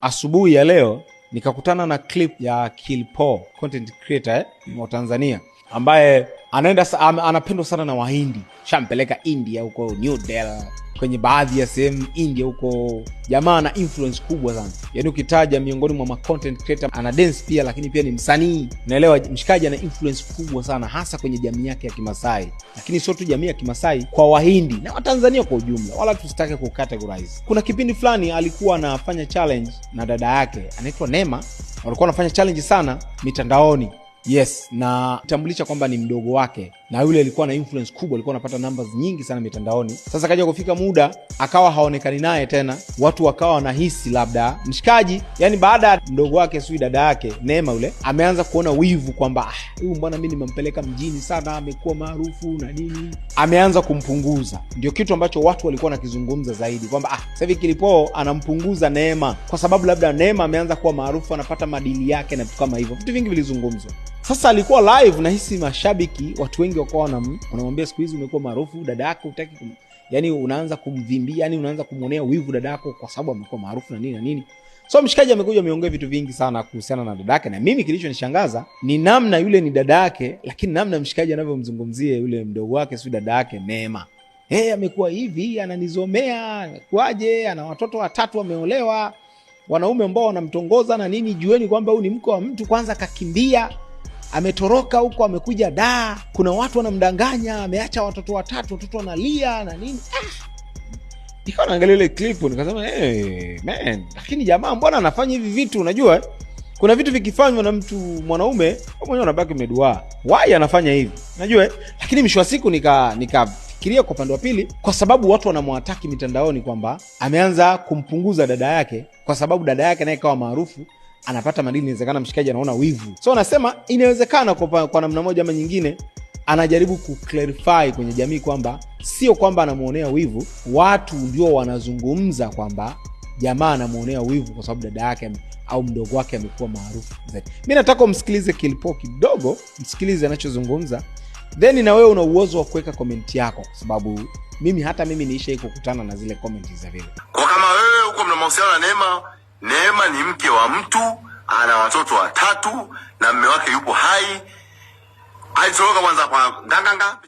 asubuhi ya leo nikakutana na clip ya Kilpo, content creator wa Tanzania, ambaye anapendwa sana na Wahindi. Shampeleka India huko New Delhi, kwenye baadhi ya sehemu India huko. Jamaa ana influence kubwa sana. Yaani ukitaja miongoni mwa content creator, ana dance pia lakini pia ni msanii. Unaelewa, mshikaji ana influence kubwa sana hasa kwenye jamii yake ya Kimasai. Lakini sio tu jamii ya Kimasai, kwa Wahindi na Watanzania kwa ujumla. Wala tusitake kucategorize. Kuna kipindi fulani alikuwa anafanya challenge na dada yake anaitwa Neema. Walikuwa wanafanya challenge sana mitandaoni. Yes, na tambulisha kwamba ni mdogo wake, na yule alikuwa na influence kubwa, alikuwa anapata numbers nyingi sana mitandaoni. Sasa kaja kufika muda akawa haonekani naye tena, watu wakawa wanahisi labda mshikaji, yani baada ya mdogo wake sui dada yake Neema yule ameanza kuona wivu kwamba huyu mbona mimi nimempeleka mjini sana, amekuwa maarufu na nini, ameanza kumpunguza. Ndio kitu ambacho watu walikuwa nakizungumza zaidi kwamba sasa hivi Kilpo anampunguza Neema kwa sababu labda Neema ameanza kuwa maarufu, anapata madili yake na vitu kama hivyo. Vitu vingi vilizungumzwa. Sasa alikuwa live, na hisi mashabiki watu wengi wakawa wanamwambia siku hizi umekuwa maarufu, dada yako hutaki yani unaanza kumvimbia, yani unaanza kumuonea wivu dada yako kwa sababu amekuwa maarufu na nini na nini. So mshikaji amekuja ameongea vitu vingi sana kuhusiana na dada yake, na mimi kilichonishangaza ni namna yule ni dada yake, lakini namna mshikaji anavyomzungumzia yule mdogo wake sio dada yake Neema. Amekuwa hivi, ananizomea, kwaje, ana watoto 3 wameolewa, wanaume ambao wanamtongoza na nini. Jueni kwamba huyu ni mke wa mtu, kwanza kakimbia, ametoroka huko, amekuja Dar. Kuna watu wanamdanganya, ameacha watoto 3, watoto wanalia na nini. Nikawa naangalia ile clip nikasema man, lakini jamaa mbona anafanya hivi vitu? Unajua kuna vitu vikifanywa na mtu mwanaume mwenyewe unabaki umedua, why anafanya hivi? Unajua, lakini mwisho wa siku nikafikiria kwa upande wa pili, kwa sababu watu wanamwataki mitandaoni kwamba ameanza kumpunguza dada yake kwa sababu dada yake naye kawa maarufu, anapata madini. Inawezekana mshikaji anaona wivu. So nasema inawezekana kwa namna moja ama nyingine anajaribu kuclarify kwenye jamii kwamba sio kwamba anamuonea wivu, watu ndio wanazungumza kwamba jamaa anamuonea wivu kwa sababu dada yake au mdogo wake amekuwa maarufu zaidi. Mimi nataka umsikilize Kilpo kidogo, msikilize anachozungumza, then na wewe una uwezo wa kuweka comment yako, kwa sababu hata mimi niisha kukutana na zile comments za vile. Kwa kama wewe uko mna mahusiano na Neema ni mke wa mtu, ana watoto 3 na mume wake yupo hai. Alitoroka kwanza kwa nganganga.